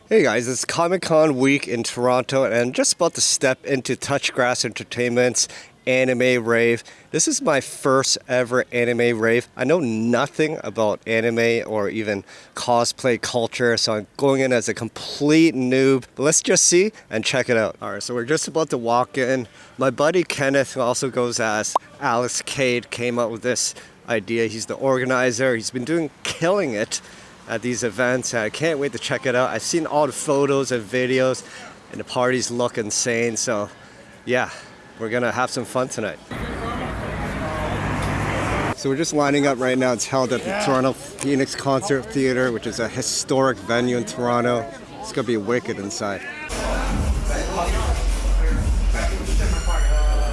Hey guys, it's Comic-Con week in Toronto and I'm just about to step into Touchgrass Entertainment's Anime Rave. This is my first ever Anime Rave. I know nothing about anime or even cosplay culture, so I'm going in as a complete noob. But let's just see and check it out. Alright, so we're just about to walk in. My buddy Kenneth, who also goes as Alex Kade, came up with this idea. He's the organizer. He's been killing it at these events. I can't wait to check it out. I've seen all the photos and videos and the parties look insane. So yeah, we're gonna have some fun tonight. So we're just lining up right now. It's held at the Toronto Phoenix Concert Theatre, which is a historic venue in Toronto. It's gonna be wicked inside.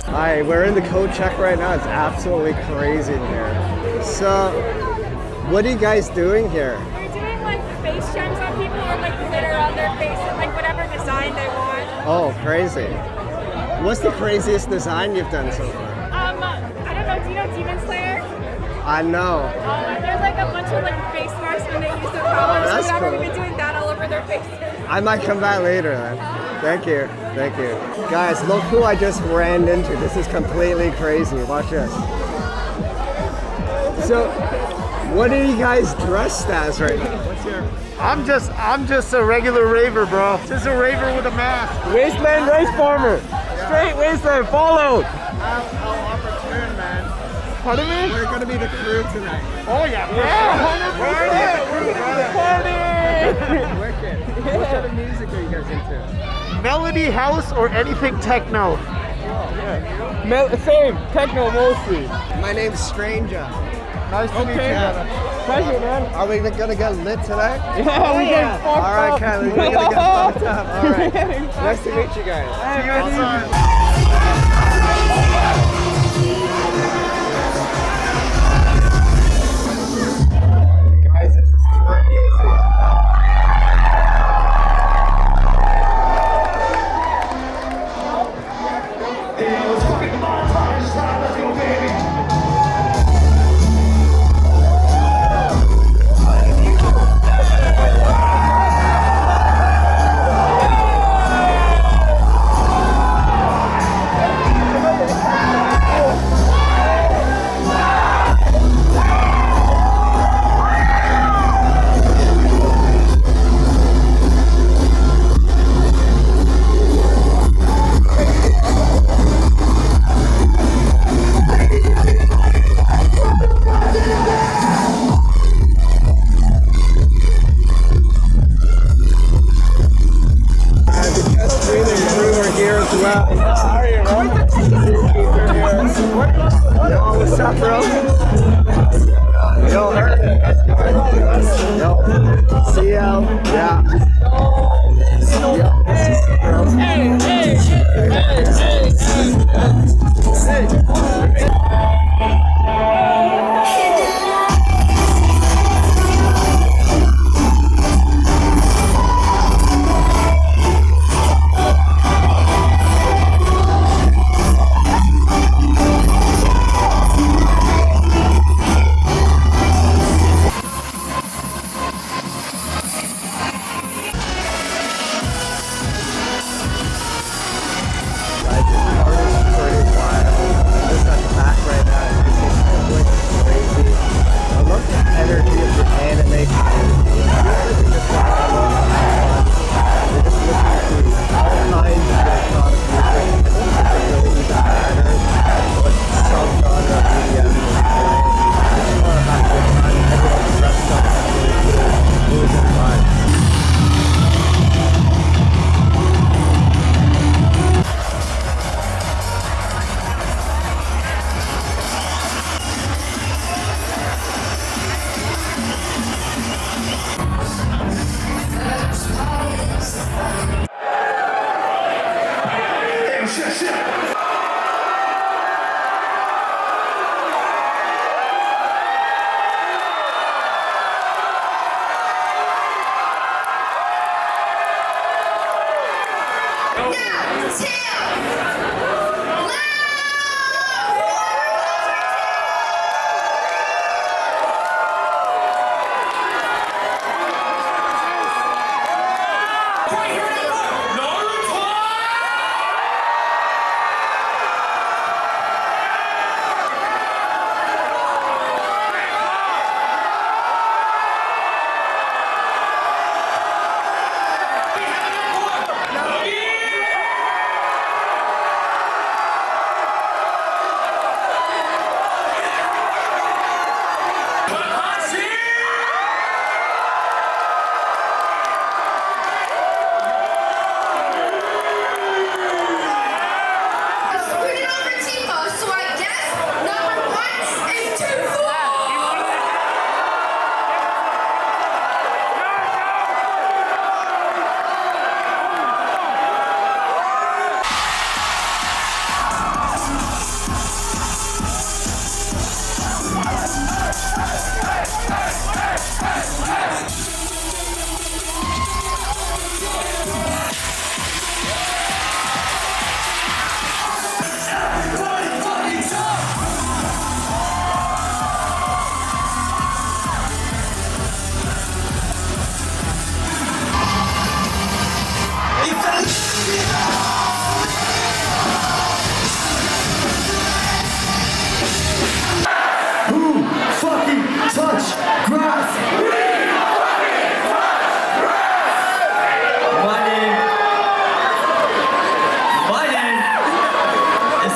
Hi, we're in the code check right now. It's absolutely crazy in here. So what are you guys doing here? Face gems on people or like glitter on their face and like whatever design they want. Oh, crazy. What's the craziest design you've done so far? I don't know, do you know Demon Slayer? I know. There's like a bunch of like face marks when they use their powers or whatever. Cool. We've been doing that all over their faces. I might come back later then. Thank you. Thank you. Guys, look who I just ran into. This is completely crazy. Watch this. So, what are you guys dressed as right now? What's your... I'm just a regular raver, bro. Just a raver with a mask. Wasteland race farmer. Straight wasteland, follow. How opportune, man. Pardon me? We're gonna be the crew tonight. Oh yeah, We're wicked. What kind of music are you guys into? Melody house or anything techno. Same, techno mostly. My name's STRANJAH. Nice to meet you. Pleasure, man. Are we gonna get lit tonight? Yeah, we get fucked up. Alright, Kylie, we're gonna get fucked up. Alright. Nice to meet you guys. What's up, bro? Yo, CL, yeah.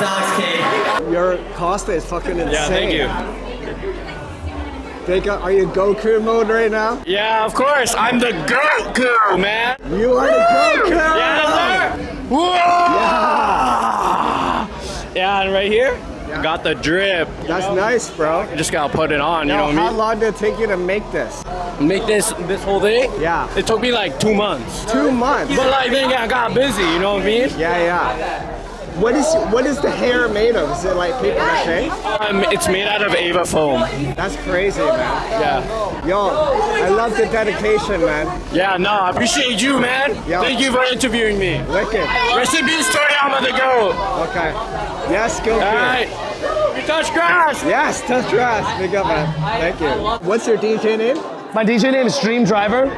Alex Kade. Your cosplay is fucking insane. Yeah, thank you. Are you Goku mode right now? Yeah, of course. I'm the Goku, man. You are the Goku! Yeah, sir. Whoa! Yeah, and right here, I got the drip. That's nice, bro. You just gotta put it on, you know what I mean? How long did it take you to make this? Make this whole thing? Yeah. It took me like 2 months. 2 months? But like then I got busy, you know what I mean? Yeah, yeah. What is the hair made of? Is it like paper mache? It's made out of Ava foam. That's crazy, man. Yeah. Yo, I love the dedication, man. Yeah, no, I appreciate you, man. Yo. Thank you for interviewing me. Lick it. Rest in peace, Toriyama the GOAT. Okay. Yes, go. All right. You touch grass. Yes, touch grass. Big up, man. Thank you. What's your DJ name? My DJ name is DreamDriver.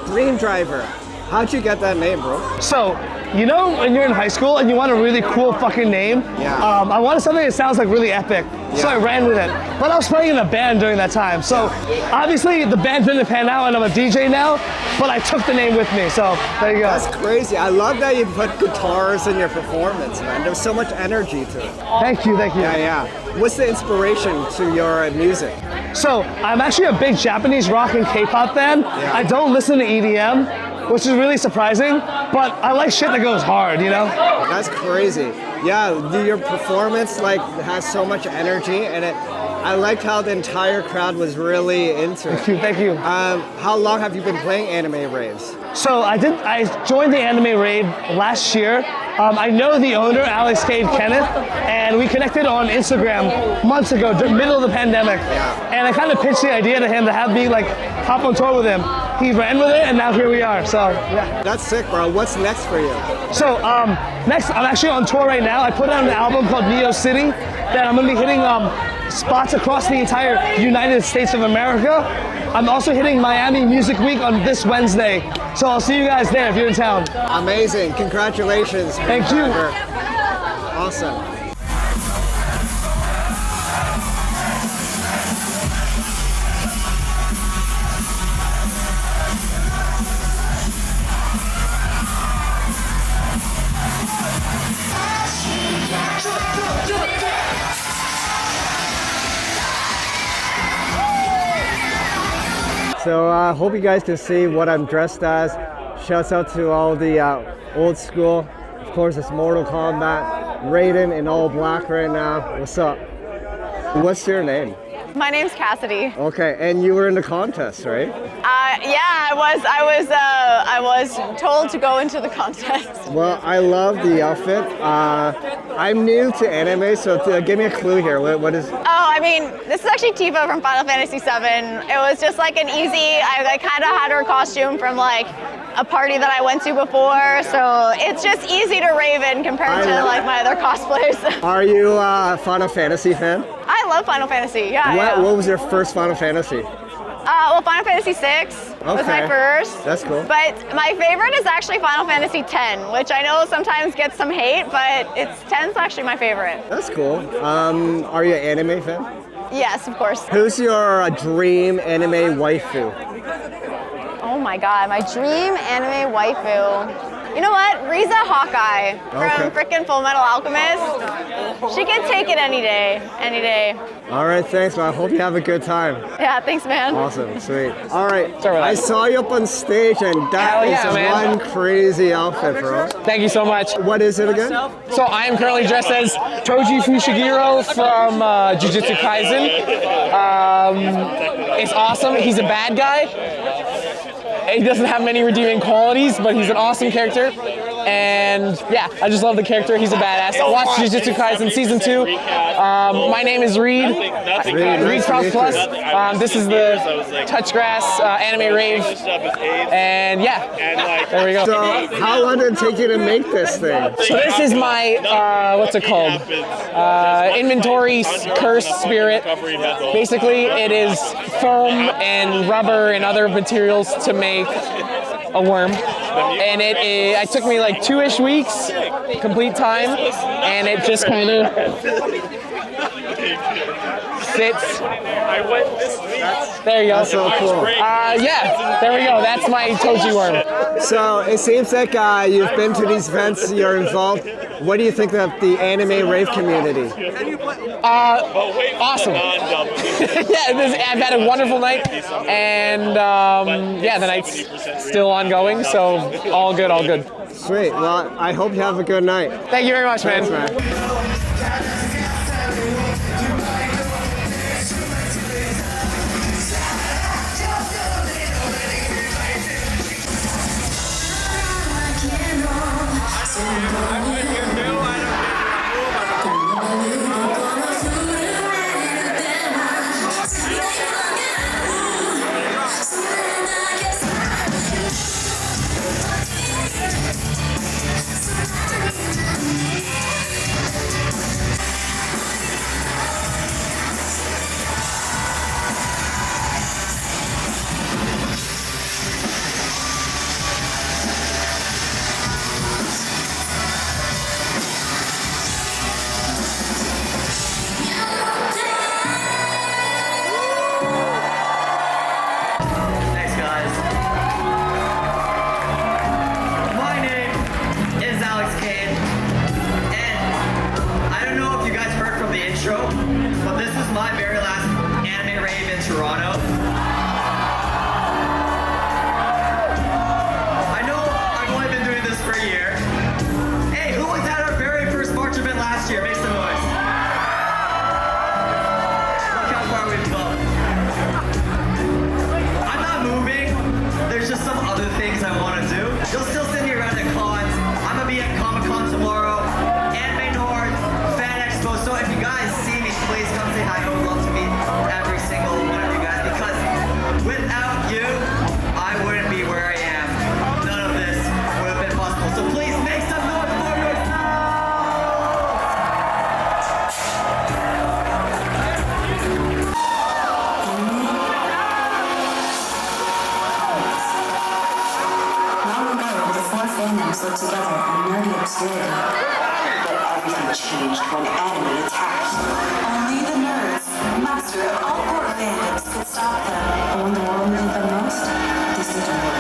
DreamDriver. How'd you get that name, bro? So, you know when you're in high school and you want a really cool fucking name? Yeah. I wanted something that sounds like really epic, so I ran with it. But I was playing in a band during that time, so obviously the band didn't pan out and I'm a DJ now, but I took the name with me, so there you go. That's crazy. I love that you put guitars in your performance, man. There's so much energy to it. Thank you, thank you. Yeah, yeah. What's the inspiration to your music? So, I'm actually a big Japanese rock and K-pop fan. Yeah. I don't listen to EDM, which is really surprising, but I like shit that goes hard, you know? That's crazy. Yeah, your performance like has so much energy, and I liked how the entire crowd was really into it. Thank you, thank you. How long have you been playing anime raves? So I joined the Anime Rave last year. I know the owner, Alex Kade, Kenneth, and we connected on Instagram months ago, middle of the pandemic. Yeah. And I kind of pitched the idea to him to have me like hop on tour with him. He ran with it, and now here we are. So yeah. That's sick, bro. What's next for you? So next, I'm actually on tour right now. I put out an album called Neo City that I'm gonna be hitting spots across the entire United States of America. I'm also hitting Miami Music Week on this Wednesday. So I'll see you guys there if you're in town. Amazing. Congratulations. Thank you. Awesome. So I hope you guys can see what I'm dressed as. Shouts out to all the old school. Of course, it's Mortal Kombat. Raiden in all black right now. What's up? What's your name? My name's Cassidy. Okay, and you were in the contest, right? Yeah, I was told to go into the contest. Well, I love the outfit. I'm new to anime, so give me a clue here. What is? Oh, I mean, this is actually Tifa from Final Fantasy VII. It was just like an easy, I kind of had her costume from like a party that I went to before, so it's just easy to rave in compared to like my other cosplays. Are you a Final Fantasy fan? I love Final Fantasy, yeah. What was your first Final Fantasy? Well, Final Fantasy VI was my first. That's cool. But my favorite is actually Final Fantasy X, which I know sometimes gets some hate, but 10's actually my favorite. That's cool. Are you an anime fan? Yes, of course. Who's your dream anime waifu? Oh my god, my dream anime waifu. You know what? Riza Hawkeye from frickin' Full Metal Alchemist. She can take it any day, any day. All right, thanks, man. I hope you have a good time. Yeah, thanks, man. Awesome, sweet. All right, I saw you up on stage, and that is one crazy outfit, bro. Thank you so much. What is it again? So I am currently dressed as Toji Fushiguro from Jujutsu Kaisen. It's awesome. He's a bad guy. He doesn't have many redeeming qualities, but he's an awesome character. And yeah, I just love the character. He's a badass. Watch Jujutsu Kaisen Season 2. My name is Reed. Reed Cross Plus. This is the Touchgrass Anime Rave. And yeah, there we go. So how long did it take you to make this thing? So this is my, what's it called? Inventory curse spirit. Basically, it is foam and rubber and other materials to make a worm, and it took me like 2-ish weeks, complete time, and it just kind of sits. There you go. That's so cool. Yeah, there we go. That's my Toji worm. So it seems like you've been to these events, you're involved. What do you think of the anime rave community? Awesome. Yeah, I've had a wonderful night, and yeah, the night's still ongoing, so all good, all good. Sweet. Well, I hope you have a good night. Thank you very much, man. Thanks, man. But this is my very last Anime Rave in Toronto. I know I've only been doing this for a year. Hey, who was at our very first March event last year? Make some noise. Look how far we've come. I'm not moving. There's just some other things I want to do. You'll still see me around at cons. I'm going to be at Comic-Con tomorrow. Anime North, Fan Expo. So if you guys see me, please come say hi. I would love to meet every single one of you guys, because without you, I wouldn't be where I am. None of this would have been possible. So please make some noise for yourselves! Long ago, the four fandoms lived together in nerdy obscurity. But everything changed when anime attacked. Only the nerds, master of all four fandoms, could stop them. And when the world needed them most, this didn't work.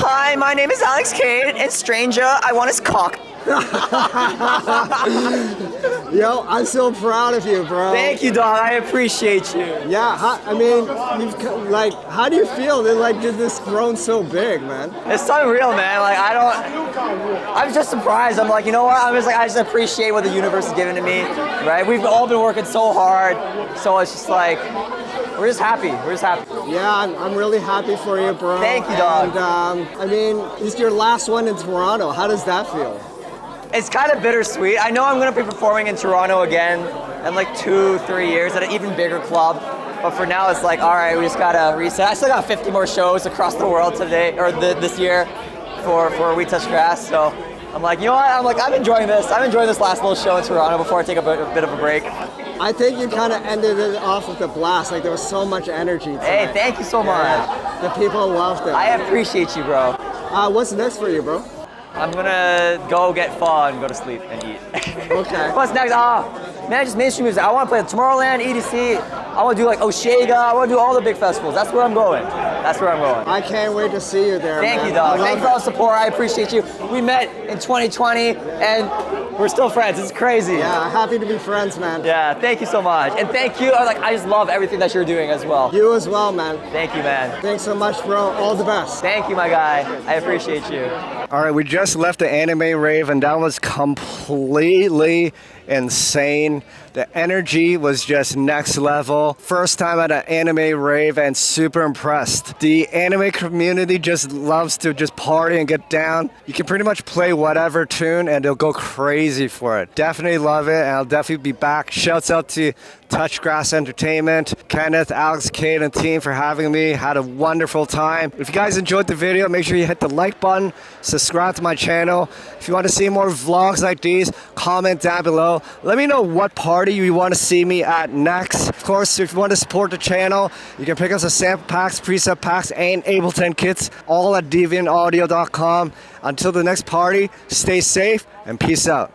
Hi, my name is Alex Kade, and STRANJAH, I want his cock. Yo, I'm so proud of you, bro. Thank you, dog. I appreciate you. Yeah, I mean, how do you feel that did this grown so big, man? It's unreal, man. Like I'm just surprised. I'm like, you know what? I just appreciate what the universe is giving to me, right? We've all been working so hard, so it's just like, we're just happy. We're just happy. Yeah, I'm really happy for you, bro. Thank you, dog. And I mean, it's your last one in Toronto. How does that feel? It's kind of bittersweet. I know I'm going to be performing in Toronto again in like 2-3 years at an even bigger club. But for now, it's like, all right, we just got to reset. I still got 50 more shows across the world today, or this year for We Touch Grass. So I'm like, you know what? I'm enjoying this. I'm enjoying this last little show in Toronto before I take a bit of a break. I think you kind of ended it off with a blast. Like, there was so much energy tonight. Hey, thank you so much. Yeah, the people loved it. I appreciate you, bro. What's next for you, bro? I'm gonna go get pho and go to sleep and eat. Okay. What's next? Man, just mainstream music. I want to play at Tomorrowland, EDC. I want to do like Osheaga. I want to do all the big festivals. That's where I'm going. That's where I'm going. I can't wait to see you there. Thank man. you, dog. Thank you for all the support. I appreciate you. We met in 2020 and we're still friends. It's crazy. Yeah, happy to be friends, man. Yeah, thank you so much. And thank you. I just love everything that you're doing as well. You as well, man. Thank you, man. Thanks so much, bro. All the best. Thank you, my guy. I appreciate you. All right, we just left the Anime Rave, and that was completely insane. The energy was just next level. First time at an Anime Rave and super impressed. The anime community just loves to just party and get down. You can pretty much play whatever tune and they'll go crazy for it. Definitely love it, and I'll definitely be back. Shouts out to Touchgrass Entertainment, Kenneth, Alex Kade, and team for having me. Had a wonderful time. If you guys enjoyed the video, make sure you hit the like button, subscribe to my channel. If you want to see more vlogs like these, comment down below. Let me know what party you want to see me at next. Of course, if you want to support the channel, you can pick up some sample packs, preset packs, and Ableton kits, all at deviantaudio.com. Until the next party, stay safe and peace out.